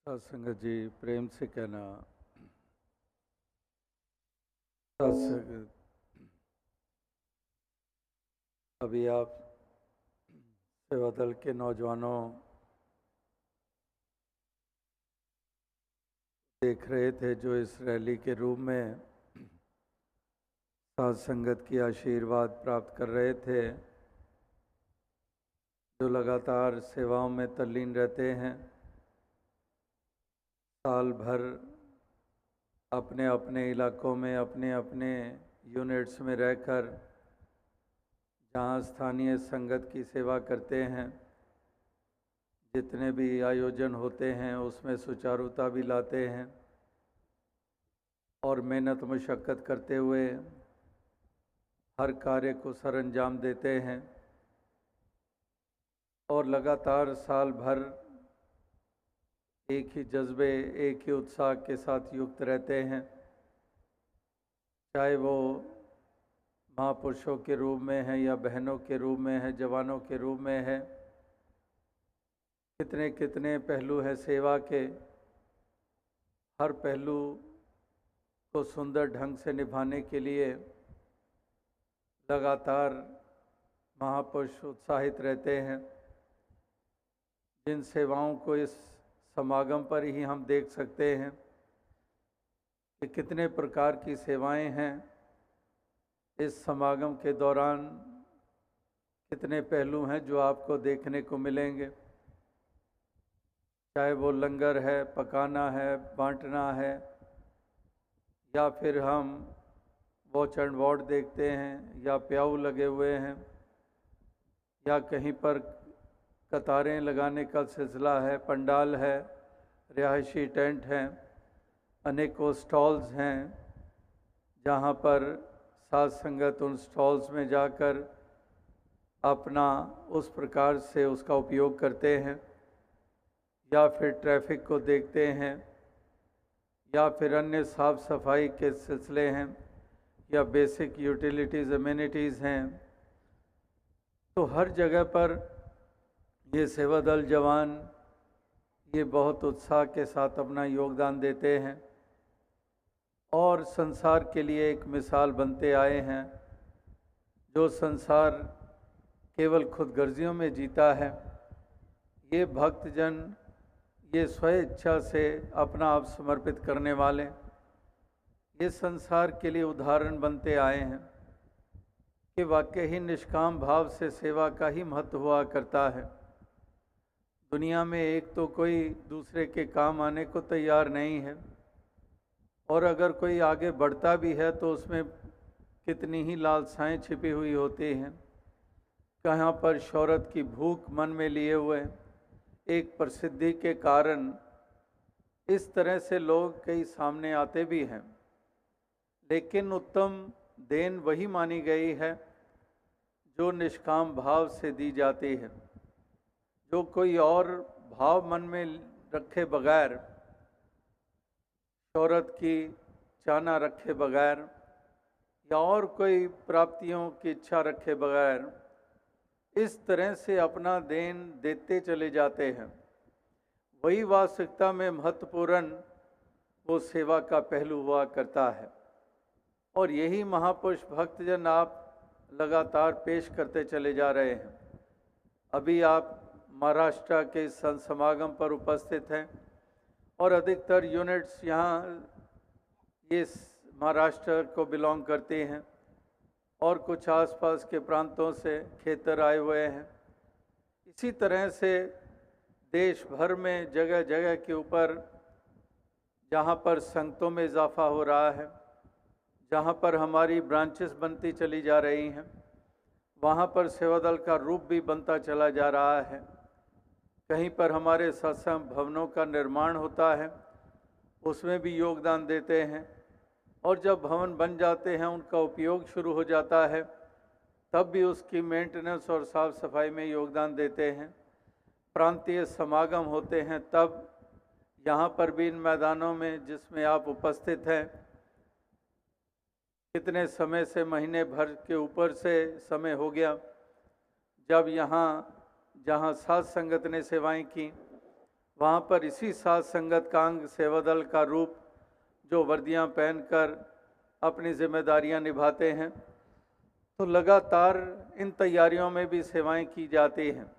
सत्संगत जी प्रेम से कहना। सत्संगत अभी आप सेवा दल के नौजवानों देख रहे थे जो इस रैली के रूप में सत्संगत की आशीर्वाद प्राप्त कर रहे थे, जो लगातार सेवाओं में तल्लीन रहते हैं, साल भर अपने अपने इलाकों में अपने अपने यूनिट्स में रहकर जहाँ स्थानीय संगत की सेवा करते हैं, जितने भी आयोजन होते हैं उसमें सुचारुता भी लाते हैं और मेहनत मशक्क़त करते हुए हर कार्य को सरअंजाम देते हैं और लगातार साल भर एक ही जज्बे, एक ही उत्साह के साथ युक्त रहते हैं। चाहे वो महापुरुषों के रूप में है या बहनों के रूप में है, जवानों के रूप में है, कितने कितने पहलू हैं सेवा के। हर पहलू को सुंदर ढंग से निभाने के लिए लगातार महापुरुष उत्साहित रहते हैं। जिन सेवाओं को इस समागम पर ही हम देख सकते हैं कि कितने प्रकार की सेवाएं हैं। इस समागम के दौरान कितने पहलू हैं जो आपको देखने को मिलेंगे, चाहे वो लंगर है, पकाना है, बांटना है, या फिर हम वॉच एंड वार्ड देखते हैं, या प्याऊ लगे हुए हैं, या कहीं पर कतारें लगाने का सिलसिला है, पंडाल है, रिहायशी टेंट हैं, अनेकों स्टॉल्स हैं जहाँ पर साध संगत उन स्टॉल्स में जाकर अपना उस प्रकार से उसका उपयोग करते हैं, या फिर ट्रैफिक को देखते हैं, या फिर अन्य साफ सफाई के सिलसिले हैं, या बेसिक यूटिलिटीज़ एमिनिटीज़ हैं। तो हर जगह पर ये सेवा दल जवान ये बहुत उत्साह के साथ अपना योगदान देते हैं और संसार के लिए एक मिसाल बनते आए हैं। जो संसार केवल खुदगर्जियों में जीता है, ये भक्तजन, ये स्वेच्छा से अपना आप समर्पित करने वाले, ये संसार के लिए उदाहरण बनते आए हैं कि वाकई ही निष्काम भाव से सेवा का ही महत्व हुआ करता है। दुनिया में एक तो कोई दूसरे के काम आने को तैयार नहीं है, और अगर कोई आगे बढ़ता भी है तो उसमें कितनी ही लालसाएं छिपी हुई होती हैं। कहाँ पर शोहरत की भूख मन में लिए हुए, एक प्रसिद्धि के कारण इस तरह से लोग कई सामने आते भी हैं, लेकिन उत्तम देन वही मानी गई है जो निष्काम भाव से दी जाती है। जो कोई और भाव मन में रखे बगैर, शोहरत की चाहना रखे बगैर, या और कोई प्राप्तियों की इच्छा रखे बगैर इस तरह से अपना देन देते चले जाते हैं, वही वास्तविकता में महत्वपूर्ण वो सेवा का पहलू हुआ करता है। और यही महापुरुष भक्तजन आप लगातार पेश करते चले जा रहे हैं। अभी आप महाराष्ट्र के संत समागम पर उपस्थित हैं और अधिकतर यूनिट्स यहाँ ये महाराष्ट्र को बिलोंग करती हैं और कुछ आसपास के प्रांतों से खेतर आए हुए हैं। इसी तरह से देश भर में जगह जगह के ऊपर जहाँ पर संगतों में इजाफा हो रहा है, जहाँ पर हमारी ब्रांचेस बनती चली जा रही हैं, वहाँ पर सेवा दल का रूप भी बनता चला जा रहा है। कहीं पर हमारे सत्संग भवनों का निर्माण होता है, उसमें भी योगदान देते हैं, और जब भवन बन जाते हैं, उनका उपयोग शुरू हो जाता है, तब भी उसकी मेंटेनेंस और साफ सफाई में योगदान देते हैं। प्रांतीय समागम होते हैं तब यहाँ पर भी इन मैदानों में जिसमें आप उपस्थित हैं, कितने समय से महीने भर के ऊपर से समय हो गया जब यहाँ जहाँ साध संगत ने सेवाएं की, वहाँ पर इसी साथ संगत का अंग सेवा दल का रूप जो वर्दियाँ पहनकर अपनी जिम्मेदारियाँ निभाते हैं। तो लगातार इन तैयारियों में भी सेवाएं की जाती हैं।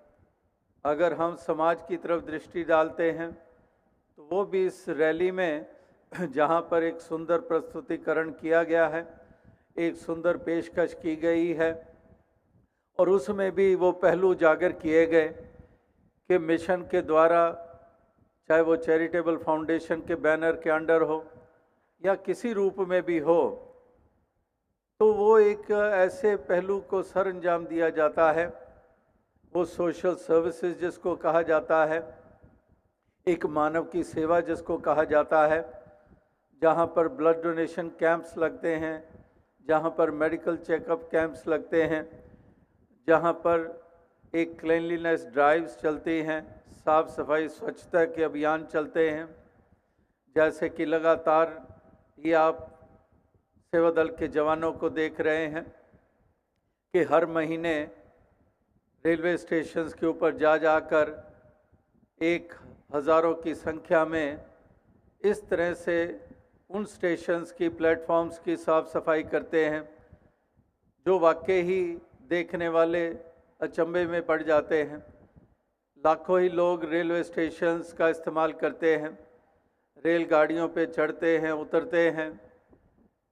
अगर हम समाज की तरफ दृष्टि डालते हैं तो वो भी इस रैली में जहाँ पर एक सुंदर प्रस्तुतिकरण किया गया है, एक सुंदर पेशकश की गई है और उसमें भी वो पहलू उजागर किए गए कि मिशन के द्वारा, चाहे वो चैरिटेबल फाउंडेशन के बैनर के अंडर हो या किसी रूप में भी हो, तो वो एक ऐसे पहलू को सर अंजाम दिया जाता है, वो सोशल सर्विसेज जिसको कहा जाता है, एक मानव की सेवा जिसको कहा जाता है, जहाँ पर ब्लड डोनेशन कैंप्स लगते हैं, जहाँ पर मेडिकल चेकअप कैंप्स लगते हैं, जहाँ पर एक क्लीनलीनेस ड्राइव्स चलती हैं, साफ सफाई स्वच्छता के अभियान चलते हैं। जैसे कि लगातार ये आप सेवा दल के जवानों को देख रहे हैं कि हर महीने रेलवे स्टेशंस के ऊपर जा जाकर एक हज़ारों की संख्या में इस तरह से उन स्टेशंस की, प्लेटफॉर्म्स की साफ सफाई करते हैं, जो वाकई ही देखने वाले अचंभे में पड़ जाते हैं। लाखों ही लोग रेलवे स्टेशंस का इस्तेमाल करते हैं, रेलगाड़ियों पे चढ़ते हैं, उतरते हैं,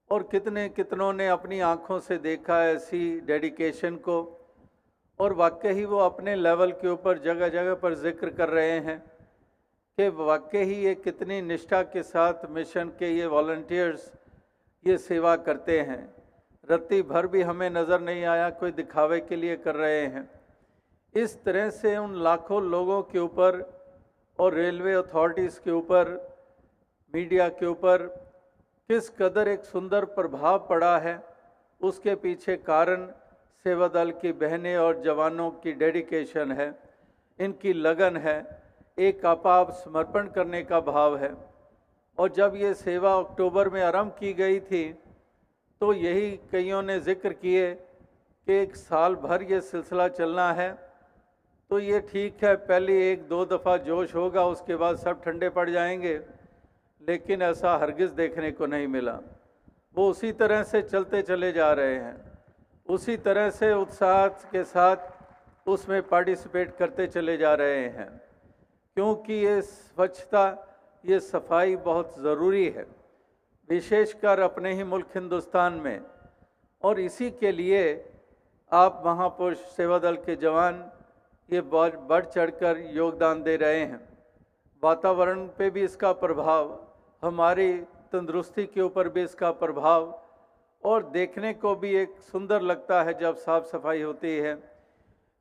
और कितनों ने अपनी आंखों से देखा ऐसी डेडिकेशन को, और वाकई ही वो अपने लेवल के ऊपर जगह जगह पर जिक्र कर रहे हैं कि वाकई ही ये कितनी निष्ठा के साथ मिशन के ये वॉलंटियर्स ये सेवा करते हैं। रत्ती भर भी हमें नज़र नहीं आया कोई दिखावे के लिए कर रहे हैं। इस तरह से उन लाखों लोगों के ऊपर और रेलवे अथॉरिटीज़ के ऊपर, मीडिया के ऊपर किस कदर एक सुंदर प्रभाव पड़ा है, उसके पीछे कारण सेवा दल की बहनें और जवानों की डेडिकेशन है, इनकी लगन है, एक अपार समर्पण करने का भाव है। और जब ये सेवा अक्टूबर में आरंभ की गई थी तो यही कईयों ने जिक्र किए कि एक साल भर ये सिलसिला चलना है, तो ये ठीक है, पहले एक दो दफ़ा जोश होगा, उसके बाद सब ठंडे पड़ जाएंगे, लेकिन ऐसा हरगिज़ देखने को नहीं मिला। वो उसी तरह से चलते चले जा रहे हैं, उसी तरह से उत्साह के साथ उसमें पार्टिसिपेट करते चले जा रहे हैं, क्योंकि ये स्वच्छता, ये सफाई बहुत ज़रूरी है, विशेषकर अपने ही मुल्क हिंदुस्तान में। और इसी के लिए आप महापुरुष सेवा दल के जवान ये बढ़ चढ़कर योगदान दे रहे हैं। वातावरण पे भी इसका प्रभाव, हमारी तंदुरुस्ती के ऊपर भी इसका प्रभाव, और देखने को भी एक सुंदर लगता है जब साफ सफाई होती है।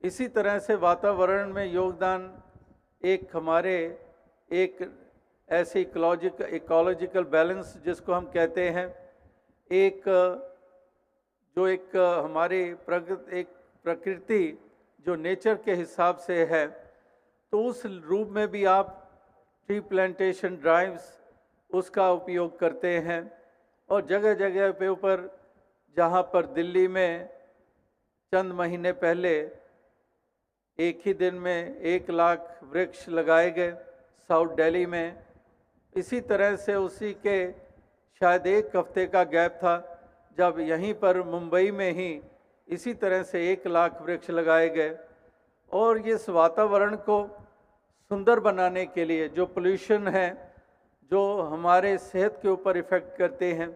इसी तरह से वातावरण में योगदान एक हमारे एक ऐसी इकोलॉजिकल बैलेंस जिसको हम कहते हैं, एक जो एक हमारी प्रकृति जो नेचर के हिसाब से है, तो उस रूप में भी आप ट्री प्लांटेशन ड्राइव्स उसका उपयोग करते हैं। और जगह जगह पे ऊपर, जहाँ पर दिल्ली में चंद महीने पहले एक ही दिन में 1 लाख वृक्ष लगाए गए, साउथ दिल्ली में, इसी तरह से उसी के शायद 1 हफ्ते का गैप था जब यहीं पर मुंबई में ही इसी तरह से 1 लाख वृक्ष लगाए गए। और इस वातावरण को सुंदर बनाने के लिए, जो पोल्यूशन है, जो हमारे सेहत के ऊपर इफ़ेक्ट करते हैं,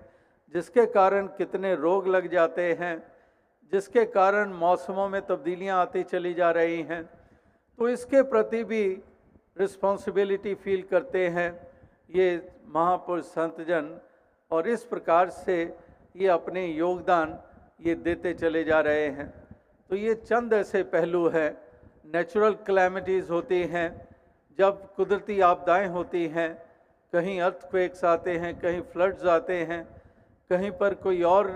जिसके कारण कितने रोग लग जाते हैं, जिसके कारण मौसमों में तब्दीलियां आती चली जा रही हैं, तो इसके प्रति भी रिस्पॉन्सिबिलिटी फील करते हैं ये महापुरुष संतजन, और इस प्रकार से ये अपने योगदान ये देते चले जा रहे हैं। तो ये चंद ऐसे पहलू हैं। नेचुरल क्लैमिटीज़ होती हैं, जब कुदरती आपदाएं होती हैं, कहीं अर्थक्वेक्स आते हैं, कहीं फ्लड्स आते हैं, कहीं पर कोई और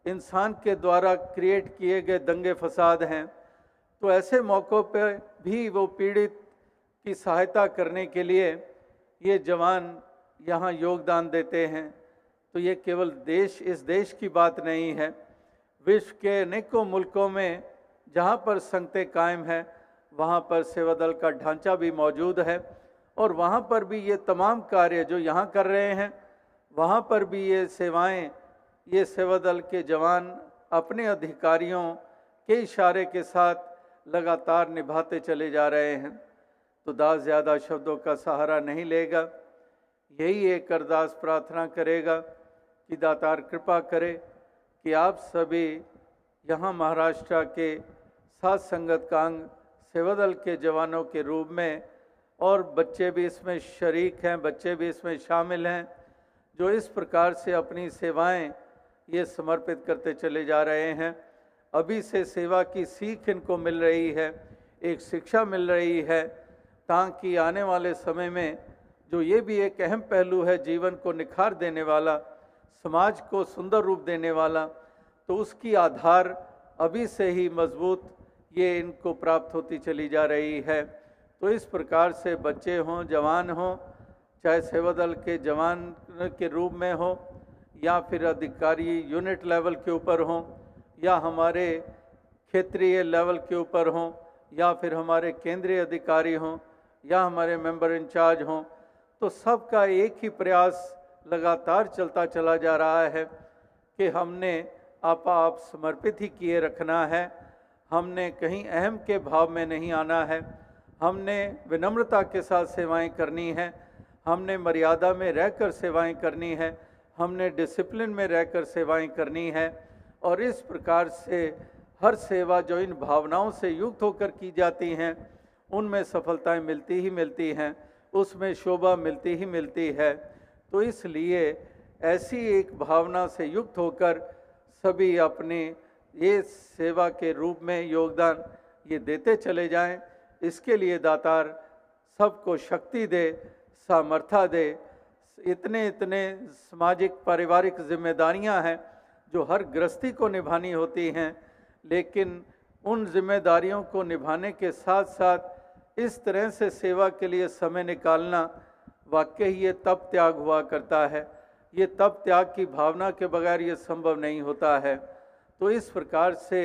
इंसान के द्वारा क्रिएट किए गए दंगे फसाद हैं, तो ऐसे मौक़ों पर भी वो पीड़ित की सहायता करने के लिए ये जवान यहाँ योगदान देते हैं। तो ये केवल इस देश की बात नहीं है, विश्व के अनेकों मुल्कों में जहाँ पर संगतें कायम हैं, वहाँ पर सेवा दल का ढांचा भी मौजूद है, और वहाँ पर भी ये तमाम कार्य जो यहाँ कर रहे हैं, वहाँ पर भी ये सेवाएं, ये सेवा दल के जवान अपने अधिकारियों के इशारे के साथ लगातार निभाते चले जा रहे हैं। तो दास ज़्यादा शब्दों का सहारा नहीं लेगा, यही एक अरदास प्रार्थना करेगा कि दातार कृपा करे कि आप सभी यहाँ महाराष्ट्र के साथ संगत का अंग सेवा दल के जवानों के रूप में, और बच्चे भी इसमें शरीक हैं, बच्चे भी इसमें शामिल हैं, जो इस प्रकार से अपनी सेवाएं ये समर्पित करते चले जा रहे हैं। अभी से सेवा की सीख इनको मिल रही है, एक शिक्षा मिल रही है, ताकि आने वाले समय में जो ये भी एक अहम पहलू है जीवन को निखार देने वाला, समाज को सुंदर रूप देने वाला, तो उसकी आधार अभी से ही मजबूत ये इनको प्राप्त होती चली जा रही है। तो इस प्रकार से बच्चे हों, जवान हों, चाहे सेवा दल के जवान के रूप में हो या फिर अधिकारी यूनिट लेवल के ऊपर हों, या हमारे क्षेत्रीय लेवल के ऊपर हों, या फिर हमारे केंद्रीय अधिकारी हों, या हमारे मेंबर इंचार्ज हों, तो सबका एक ही प्रयास लगातार चलता चला जा रहा है कि हमने आप समर्पित ही किए रखना है। हमने कहीं अहम के भाव में नहीं आना है, हमने विनम्रता के साथ सेवाएं करनी है, हमने मर्यादा में रहकर सेवाएं करनी है, हमने डिसिप्लिन में रहकर सेवाएं करनी है। और इस प्रकार से हर सेवा जो इन भावनाओं से युक्त होकर की जाती हैं, उनमें सफलताएं मिलती ही मिलती हैं, उसमें शोभा मिलती ही मिलती है। तो इसलिए ऐसी एक भावना से युक्त होकर सभी अपने ये सेवा के रूप में योगदान ये देते चले जाएं। इसके लिए दातार सबको शक्ति दे, सामर्थ्य दे। इतने सामाजिक पारिवारिक जिम्मेदारियां हैं जो हर गृहस्थी को निभानी होती हैं, लेकिन उन जिम्मेदारियों को निभाने के साथ साथ इस तरह से सेवा के लिए समय निकालना वाकई ये तप त्याग हुआ करता है। ये तप त्याग की भावना के बगैर ये संभव नहीं होता है। तो इस प्रकार से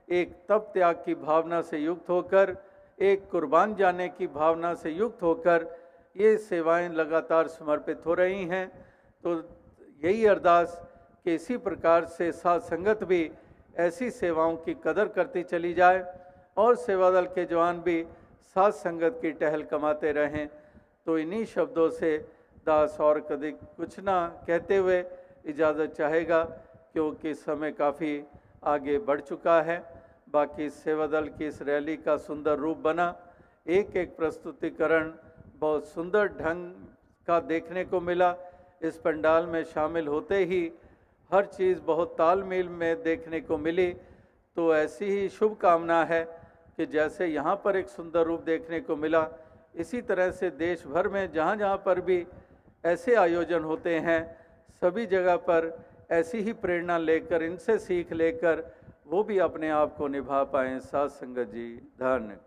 एक तप त्याग की भावना से युक्त होकर, एक कुर्बान जाने की भावना से युक्त होकर ये सेवाएं लगातार समर्पित हो रही हैं। तो यही अरदास कि इसी प्रकार से साथ संगत भी ऐसी सेवाओं की कदर करती चली जाए और सेवा दल के जवान भी साथ संगत की टहल कमाते रहें। तो इन्हीं शब्दों से दास और कभी कुछ ना कहते हुए इजाज़त चाहेगा, क्योंकि समय काफ़ी आगे बढ़ चुका है। बाकी सेवा दल की इस रैली का सुंदर रूप बना, एक एक प्रस्तुतिकरण बहुत सुंदर ढंग का देखने को मिला। इस पंडाल में शामिल होते ही हर चीज़ बहुत तालमेल में देखने को मिली। तो ऐसी ही शुभकामना है कि जैसे यहाँ पर एक सुंदर रूप देखने को मिला, इसी तरह से देश भर में जहाँ जहाँ पर भी ऐसे आयोजन होते हैं, सभी जगह पर ऐसी ही प्रेरणा लेकर, इनसे सीख लेकर वो भी अपने आप को निभा पाएँ। साथ संगत जी, धन्य।